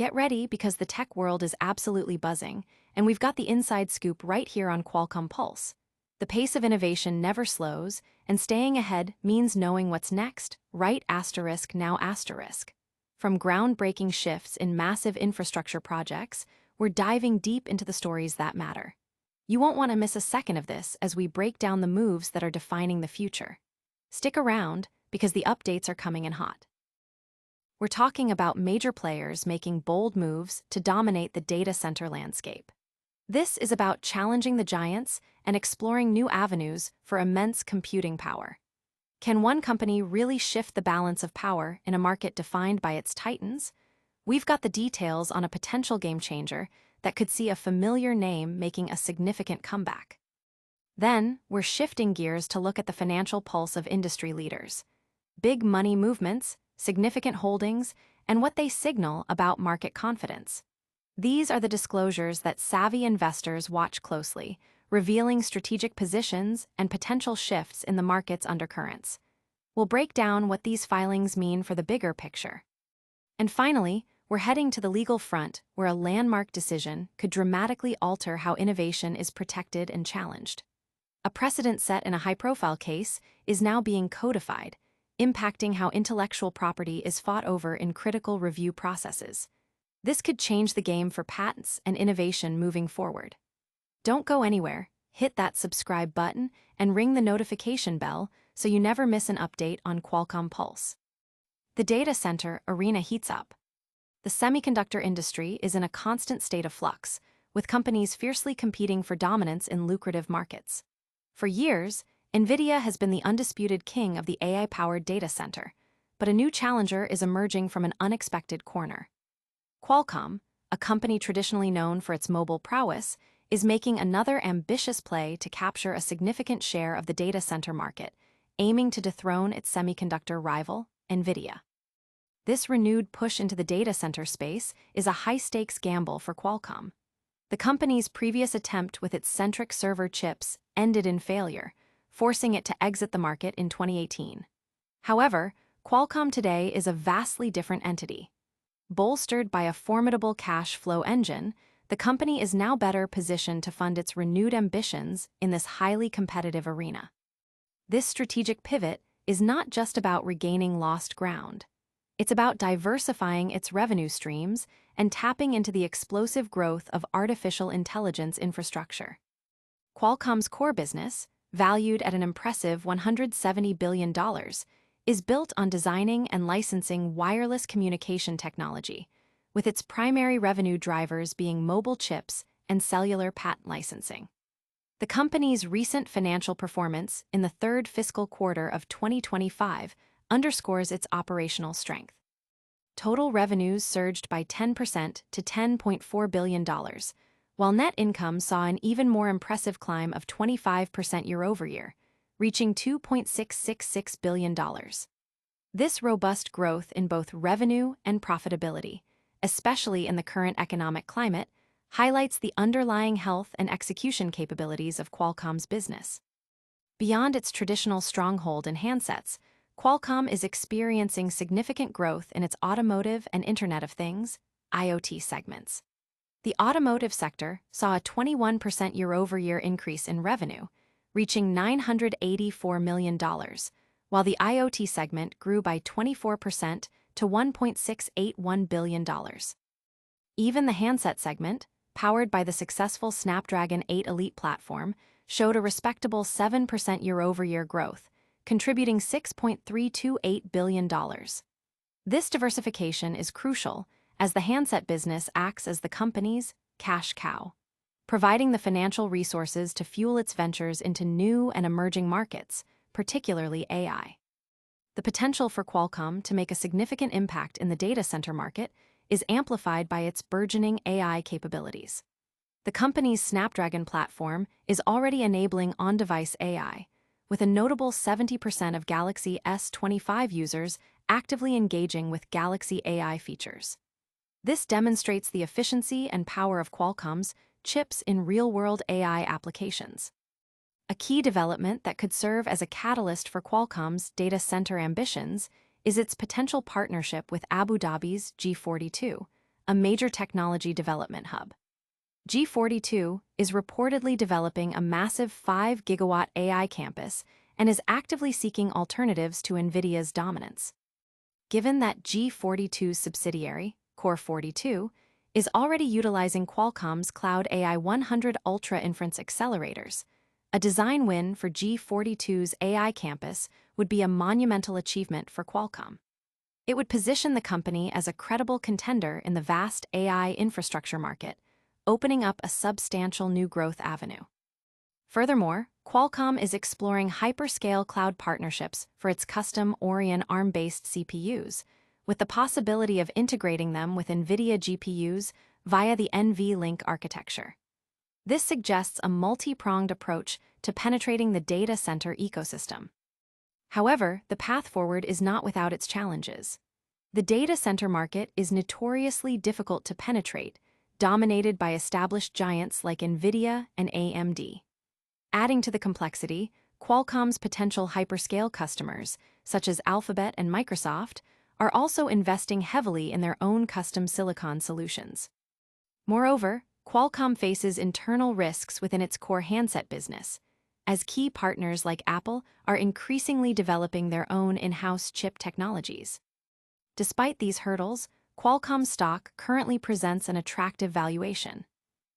Get ready because the tech world is absolutely buzzing, and we've got the inside scoop right here on Qualcomm Pulse. The pace of innovation never slows, and staying ahead means knowing what's next, right asterisk now asterisk. From groundbreaking shifts in massive infrastructure projects, we're diving deep into the stories that matter. You won't want to miss a second of this as we break down the moves that are defining the future. Stick around, because the updates are coming in hot. We're talking about major players making bold moves to dominate the data center landscape. This is about challenging the giants and exploring new avenues for immense computing power. Can one company really shift the balance of power in a market defined by its titans? We've got the details on a potential game changer that could see a familiar name making a significant comeback. Then, we're shifting gears to look at the financial pulse of industry leaders. Big money movements, significant holdings, and what they signal about market confidence. These are the disclosures that savvy investors watch closely, revealing strategic positions and potential shifts in the market's undercurrents. We'll break down what these filings mean for the bigger picture. And finally, we're heading to the legal front, where a landmark decision could dramatically alter how innovation is protected and challenged. A precedent set in a high-profile case is now being codified, impacting how intellectual property is fought over in critical review processes. This could change the game for patents and innovation moving forward. Don't go anywhere, hit that subscribe button and ring the notification bell so you never miss an update on Qualcomm Pulse. The data center arena heats up. The semiconductor industry is in a constant state of flux, with companies fiercely competing for dominance in lucrative markets. For years, NVIDIA has been the undisputed king of the AI-powered data center, but a new challenger is emerging from an unexpected corner. Qualcomm, a company traditionally known for its mobile prowess, is making another ambitious play to capture a significant share of the data center market, aiming to dethrone its semiconductor rival, NVIDIA. This renewed push into the data center space is a high-stakes gamble for Qualcomm. The company's previous attempt with its centric server chips ended in failure, forcing it to exit the market in 2018. However, Qualcomm today is a vastly different entity. Bolstered by a formidable cash flow engine, the company is now better positioned to fund its renewed ambitions in this highly competitive arena. This strategic pivot is not just about regaining lost ground. It's about diversifying its revenue streams and tapping into the explosive growth of artificial intelligence infrastructure. Qualcomm's core business, valued at an impressive $170 billion, is built on designing and licensing wireless communication technology, with its primary revenue drivers being mobile chips and cellular patent licensing. The company's recent financial performance in the third fiscal quarter of 2025 underscores its operational strength. Total revenues surged by 10% to $10.4 billion, while net income saw an even more impressive climb of 25% year-over-year, reaching $2.666 billion. This robust growth in both revenue and profitability, especially in the current economic climate, highlights the underlying health and execution capabilities of Qualcomm's business. Beyond its traditional stronghold in handsets, Qualcomm is experiencing significant growth in its automotive and Internet of Things, IoT segments. The automotive sector saw a 21% year-over-year increase in revenue, reaching $984 million, while the IoT segment grew by 24% to $1.681 billion. Even the handset segment, powered by the successful Snapdragon 8 Elite platform, showed a respectable 7% year-over-year growth, contributing $6.328 billion. This diversification is crucial, as the handset business acts as the company's cash cow, providing the financial resources to fuel its ventures into new and emerging markets, particularly AI. The potential for Qualcomm to make a significant impact in the data center market is amplified by its burgeoning AI capabilities. The company's Snapdragon platform is already enabling on-device AI, with a notable 70% of Galaxy S25 users actively engaging with Galaxy AI features. This demonstrates the efficiency and power of Qualcomm's chips in real-world AI applications. A key development that could serve as a catalyst for Qualcomm's data center ambitions is its potential partnership with Abu Dhabi's G42, a major technology development hub. G42 is reportedly developing a massive 5-gigawatt AI campus and is actively seeking alternatives to NVIDIA's dominance. Given that G42's subsidiary, Core42, is already utilizing Qualcomm's Cloud AI 100 Ultra inference accelerators, a design win for G42's AI campus would be a monumental achievement for Qualcomm. It would position the company as a credible contender in the vast AI infrastructure market, opening up a substantial new growth avenue. Furthermore, Qualcomm is exploring hyperscale cloud partnerships for its custom Oryon ARM-based CPUs, with the possibility of integrating them with NVIDIA GPUs via the NVLink architecture. This suggests a multi-pronged approach to penetrating the data center ecosystem. However, the path forward is not without its challenges. The data center market is notoriously difficult to penetrate, dominated by established giants like NVIDIA and AMD. Adding to the complexity, Qualcomm's potential hyperscale customers, such as Alphabet and Microsoft, are also investing heavily in their own custom silicon solutions. Moreover, Qualcomm faces internal risks within its core handset business, as key partners like Apple are increasingly developing their own in-house chip technologies. Despite these hurdles, Qualcomm stock currently presents an attractive valuation.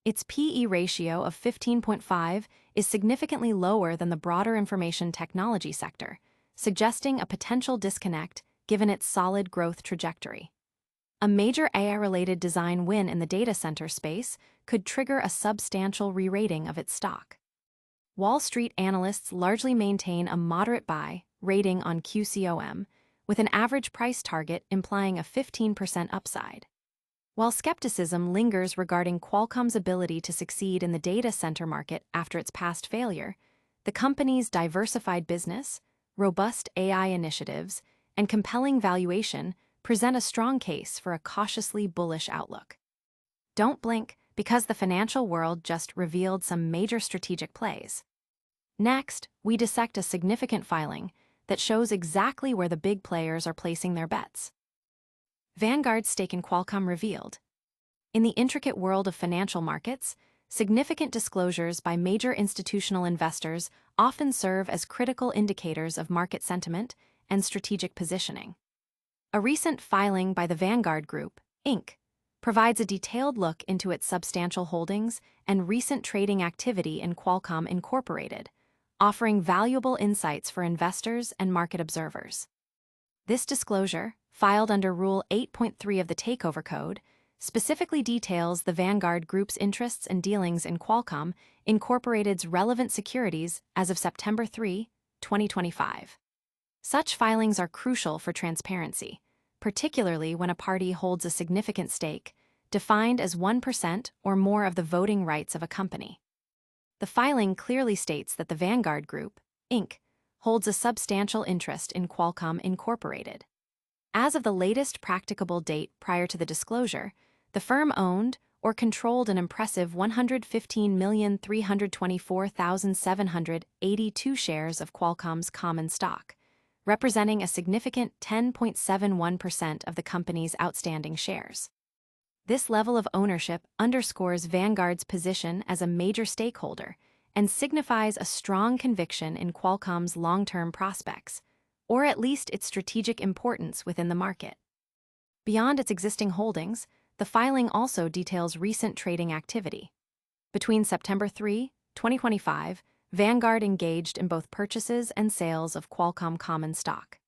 Its P/E ratio of 15.5 is significantly lower than the broader information technology sector, suggesting a potential disconnect given its solid growth trajectory. A major AI-related design win in the data center space could trigger a substantial re-rating of its stock. Wall Street analysts largely maintain a moderate buy rating on QCOM, with an average price target implying a 15% upside. While skepticism lingers regarding Qualcomm's ability to succeed in the data center market after its past failure, the company's diversified business, robust AI initiatives, and compelling valuation present a strong case for a cautiously bullish outlook. Don't blink, because the financial world just revealed some major strategic plays. Next, we dissect a significant filing that shows exactly where the big players are placing their bets. Vanguard's stake in Qualcomm revealed. In the intricate world of financial markets, significant disclosures by major institutional investors often serve as critical indicators of market sentiment and strategic positioning. A recent filing by the Vanguard Group, Inc., provides a detailed look into its substantial holdings and recent trading activity in Qualcomm Incorporated, offering valuable insights for investors and market observers. This disclosure, filed under Rule 8.3 of the Takeover Code, specifically details the Vanguard Group's interests and dealings in Qualcomm Incorporated's relevant securities as of September 3, 2025. Such filings are crucial for transparency, particularly when a party holds a significant stake, defined as 1% or more of the voting rights of a company. The filing clearly states that the Vanguard Group, Inc., holds a substantial interest in Qualcomm Incorporated. As of the latest practicable date prior to the disclosure, the firm owned or controlled an impressive 115,324,782 shares of Qualcomm's common stock, representing a significant 10.71% of the company's outstanding shares. This level of ownership underscores Vanguard's position as a major stakeholder and signifies a strong conviction in Qualcomm's long-term prospects, or at least its strategic importance within the market. Beyond its existing holdings, the filing also details recent trading activity. Between September 3, 2025, Vanguard engaged in both purchases and sales of Qualcomm common stock.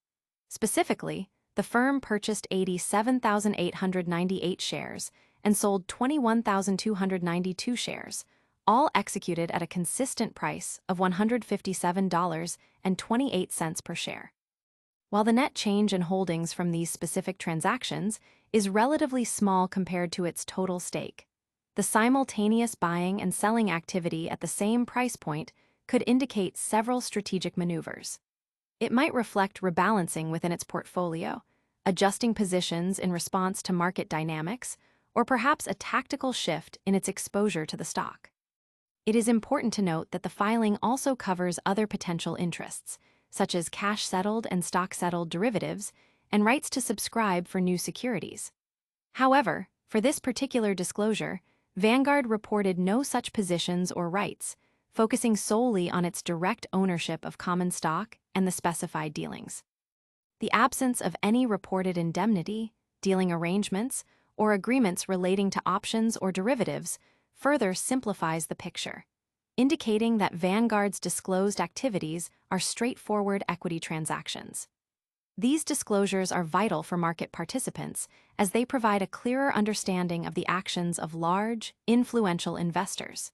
Specifically, the firm purchased 87,898 shares and sold 21,292 shares, all executed at a consistent price of $157.28 per share. While the net change in holdings from these specific transactions is relatively small compared to its total stake, the simultaneous buying and selling activity at the same price point could indicate several strategic maneuvers. It might reflect rebalancing within its portfolio, adjusting positions in response to market dynamics, or perhaps a tactical shift in its exposure to the stock. It is important to note that the filing also covers other potential interests, such as cash-settled and stock-settled derivatives, and rights to subscribe for new securities. However, For this particular disclosure, Vanguard reported no such positions or rights, focusing solely on its direct ownership of common stock and the specified dealings. The absence of any reported indemnity, dealing arrangements, or agreements relating to options or derivatives further simplifies the picture, indicating that Vanguard's disclosed activities are straightforward equity transactions. These disclosures are vital for market participants as they provide a clearer understanding of the actions of large, influential investors.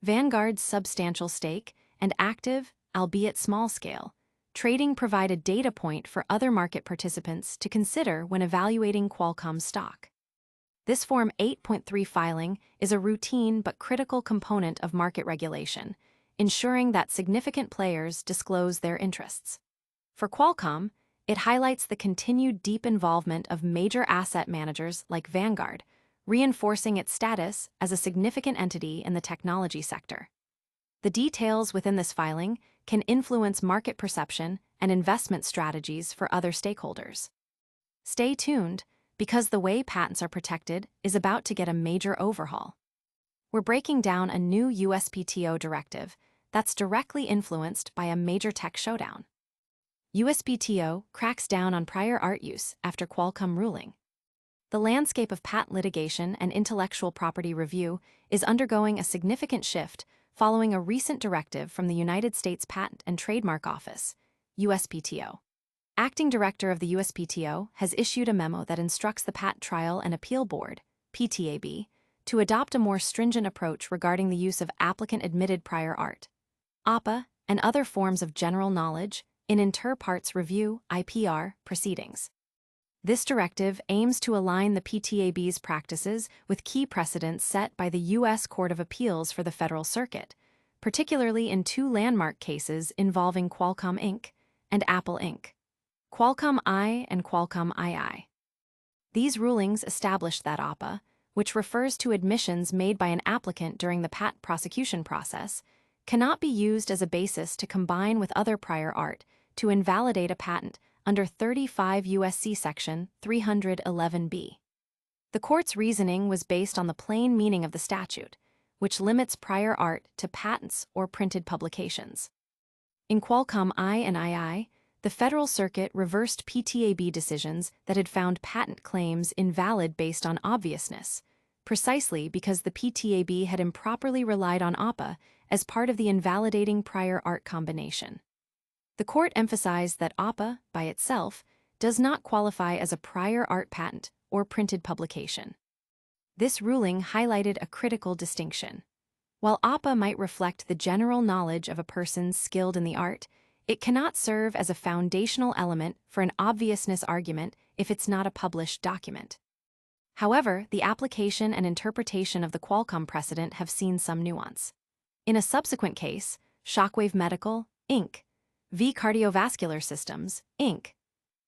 Vanguard's substantial stake and active, albeit small-scale, trading provide a data point for other market participants to consider when evaluating Qualcomm stock. This Form 8.3 filing is a routine but critical component of market regulation, ensuring that significant players disclose their interests. For Qualcomm, it highlights the continued deep involvement of major asset managers like Vanguard, reinforcing its status as a significant entity in the technology sector. The details within this filing can influence market perception and investment strategies for other stakeholders. Stay tuned, because the way patents are protected is about to get a major overhaul. We're breaking down a new USPTO directive that's directly influenced by a major tech showdown. USPTO cracks down on prior art use after Qualcomm ruling. The landscape of patent litigation and intellectual property review is undergoing a significant shift following a recent directive from the United States Patent and Trademark Office, USPTO. Acting Director of the USPTO has issued a memo that instructs the Patent Trial and Appeal Board, PTAB, to adopt a more stringent approach regarding the use of applicant-admitted prior art, APA, and other forms of general knowledge in inter partes review (IPR) proceedings. This directive aims to align the PTAB's practices with key precedents set by the U.S. Court of Appeals for the Federal Circuit, particularly in two landmark cases involving Qualcomm Inc. and Apple Inc., Qualcomm I and Qualcomm II. These rulings established that APA, which refers to admissions made by an applicant during the patent prosecution process, cannot be used as a basis to combine with other prior art to invalidate a patent under 35 U.S.C. Section 311b. The court's reasoning was based on the plain meaning of the statute, which limits prior art to patents or printed publications. In Qualcomm I and II, the Federal Circuit reversed PTAB decisions that had found patent claims invalid based on obviousness, precisely because the PTAB had improperly relied on APA as part of the invalidating prior art combination. The court emphasized that APA, by itself, does not qualify as a prior art patent or printed publication. This ruling highlighted a critical distinction. While APA might reflect the general knowledge of a person skilled in the art, it cannot serve as a foundational element for an obviousness argument if it's not a published document. However, the application and interpretation of the Qualcomm precedent have seen some nuance. In a subsequent case, Shockwave Medical, Inc., v. Cardiovascular Systems, Inc.,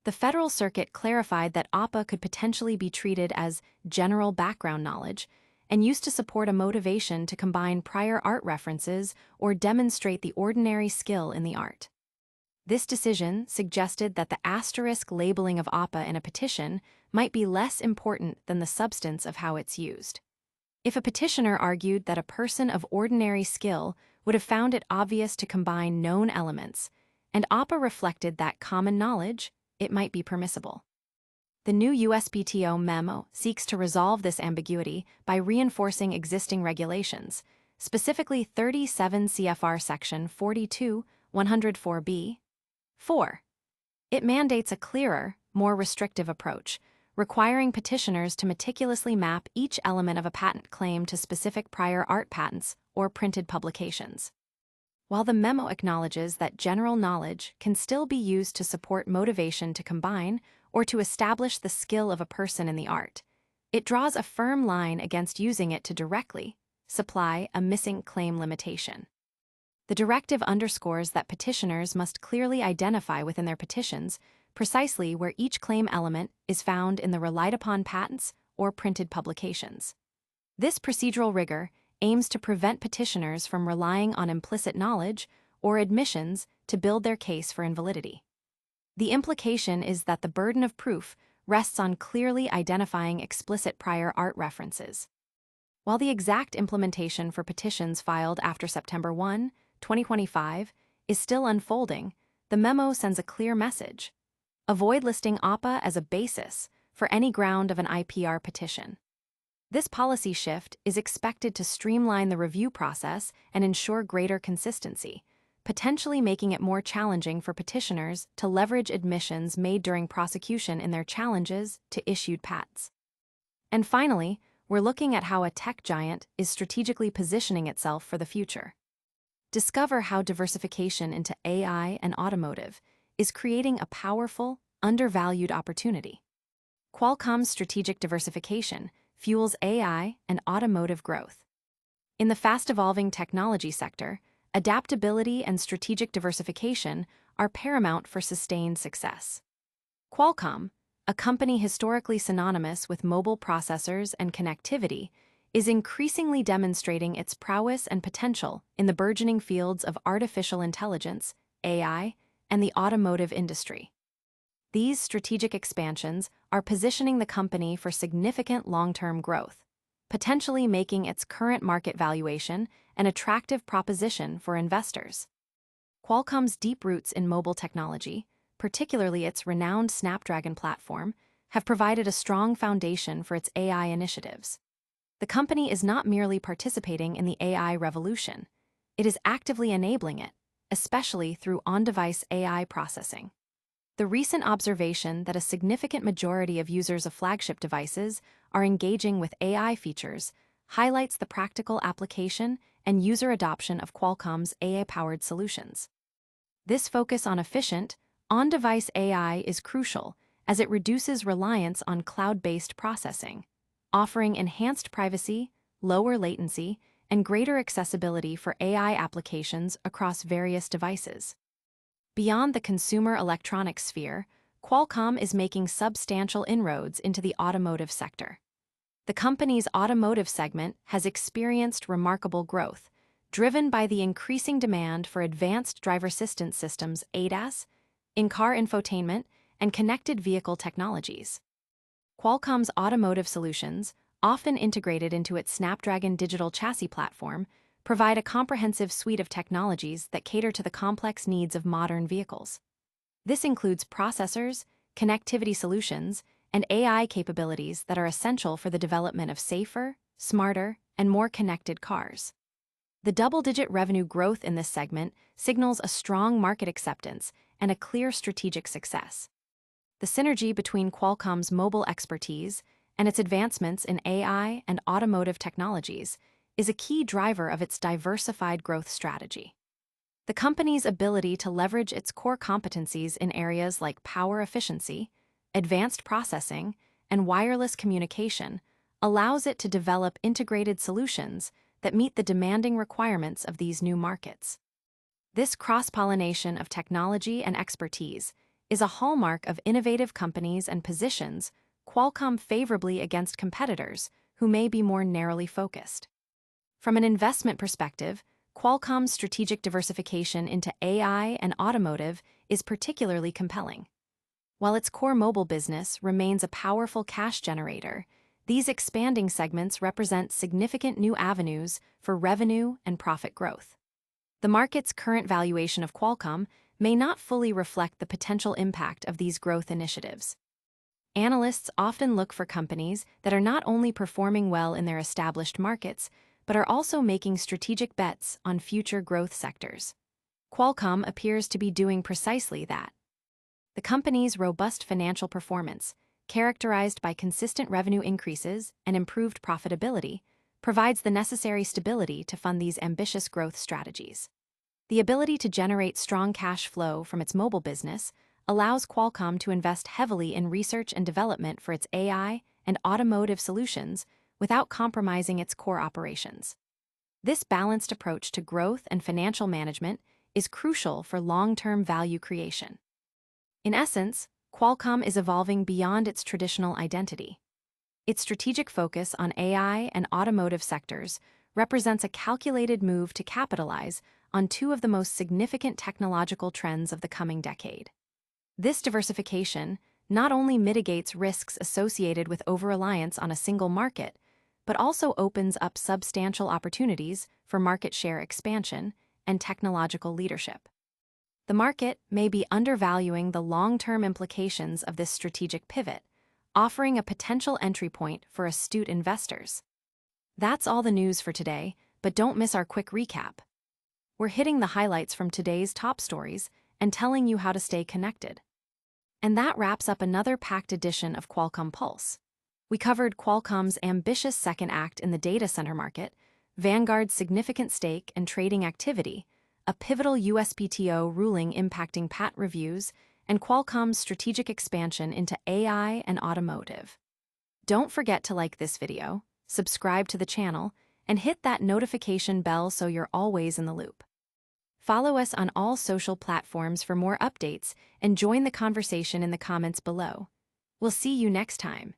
the Federal Circuit clarified that APA could potentially be treated as general background knowledge and used to support a motivation to combine prior art references or demonstrate the ordinary skill in the art. This decision suggested that the asterisk labeling of APA in a petition might be less important than the substance of how it's used. If a petitioner argued that a person of ordinary skill would have found it obvious to combine known elements, and APA reflected that common knowledge, it might be permissible. The new USPTO memo seeks to resolve this ambiguity by reinforcing existing regulations, specifically 37 CFR Section 42-104b. 4. It mandates a clearer, more restrictive approach, requiring petitioners to meticulously map each element of a patent claim to specific prior art patents or printed publications. While the memo acknowledges that general knowledge can still be used to support motivation to combine or to establish the skill of a person in the art, it draws a firm line against using it to directly supply a missing claim limitation. The directive underscores that petitioners must clearly identify within their petitions precisely where each claim element is found in the relied-upon patents or printed publications. This procedural rigor aims to prevent petitioners from relying on implicit knowledge or admissions to build their case for invalidity. The implication is that the burden of proof rests on clearly identifying explicit prior art references. While the exact implementation for petitions filed after September 1, 2025, is still unfolding, the memo sends a clear message. Avoid listing APA as a basis for any ground of an IPR petition. This policy shift is expected to streamline the review process and ensure greater consistency, potentially making it more challenging for petitioners to leverage admissions made during prosecution in their challenges to issued patents. And finally, we're looking at how a tech giant is strategically positioning itself for the future. Discover how diversification into AI and automotive is creating a powerful, undervalued opportunity. Qualcomm's strategic diversification fuels AI and automotive growth. In the fast-evolving technology sector, adaptability and strategic diversification are paramount for sustained success. Qualcomm, a company historically synonymous with mobile processors and connectivity, is increasingly demonstrating its prowess and potential in the burgeoning fields of artificial intelligence, AI, and the automotive industry. These strategic expansions are positioning the company for significant long-term growth, potentially making its current market valuation an attractive proposition for investors. Qualcomm's deep roots in mobile technology, particularly its renowned Snapdragon platform, have provided a strong foundation for its AI initiatives. The company is not merely participating in the AI revolution, it is actively enabling it, especially through on-device AI processing. The recent observation that a significant majority of users of flagship devices are engaging with AI features highlights the practical application and user adoption of Qualcomm's AI-powered solutions. This focus on efficient, on-device AI is crucial as it reduces reliance on cloud-based processing, offering enhanced privacy, lower latency, and greater accessibility for AI applications across various devices. Beyond the consumer electronics sphere, Qualcomm is making substantial inroads into the automotive sector. The company's automotive segment has experienced remarkable growth, driven by the increasing demand for advanced driver assistance systems (ADAS), in-car infotainment, and connected vehicle technologies. Qualcomm's automotive solutions, often integrated into its Snapdragon digital chassis platform, provide a comprehensive suite of technologies that cater to the complex needs of modern vehicles. This includes processors, connectivity solutions, and AI capabilities that are essential for the development of safer, smarter, and more connected cars. The double-digit revenue growth in this segment signals a strong market acceptance and a clear strategic success. The synergy between Qualcomm's mobile expertise and its advancements in AI and automotive technologies is a key driver of its diversified growth strategy. The company's ability to leverage its core competencies in areas like power efficiency, advanced processing, and wireless communication allows it to develop integrated solutions that meet the demanding requirements of these new markets. This cross-pollination of technology and expertise is a hallmark of innovative companies and positions Qualcomm favorably against competitors who may be more narrowly focused. From an investment perspective, Qualcomm's strategic diversification into AI and automotive is particularly compelling. While its core mobile business remains a powerful cash generator, these expanding segments represent significant new avenues for revenue and profit growth. The market's current valuation of Qualcomm may not fully reflect the potential impact of these growth initiatives. Analysts often look for companies that are not only performing well in their established markets, but are also making strategic bets on future growth sectors. Qualcomm appears to be doing precisely that. The company's robust financial performance, characterized by consistent revenue increases and improved profitability, provides the necessary stability to fund these ambitious growth strategies. The ability to generate strong cash flow from its mobile business allows Qualcomm to invest heavily in research and development for its AI and automotive solutions without compromising its core operations. This balanced approach to growth and financial management is crucial for long-term value creation. In essence, Qualcomm is evolving beyond its traditional identity. Its strategic focus on AI and automotive sectors represents a calculated move to capitalize on two of the most significant technological trends of the coming decade. This diversification, not only mitigates risks associated with over-reliance on a single market, but also opens up substantial opportunities for market share expansion and technological leadership. The market may be undervaluing the long-term implications of this strategic pivot, offering a potential entry point for astute investors. That's all the news for today, but don't miss our quick recap. We're hitting the highlights from today's top stories and telling you how to stay connected. And that wraps up another packed edition of Qualcomm Pulse. We covered Qualcomm's ambitious second act in the data center market, Vanguard's significant stake and trading activity, a pivotal USPTO ruling impacting patent reviews, and Qualcomm's strategic expansion into AI and automotive. Don't forget to like this video, subscribe to the channel, and hit that notification bell so you're always in the loop. Follow us on all social platforms for more updates and join the conversation in the comments below. We'll see you next time.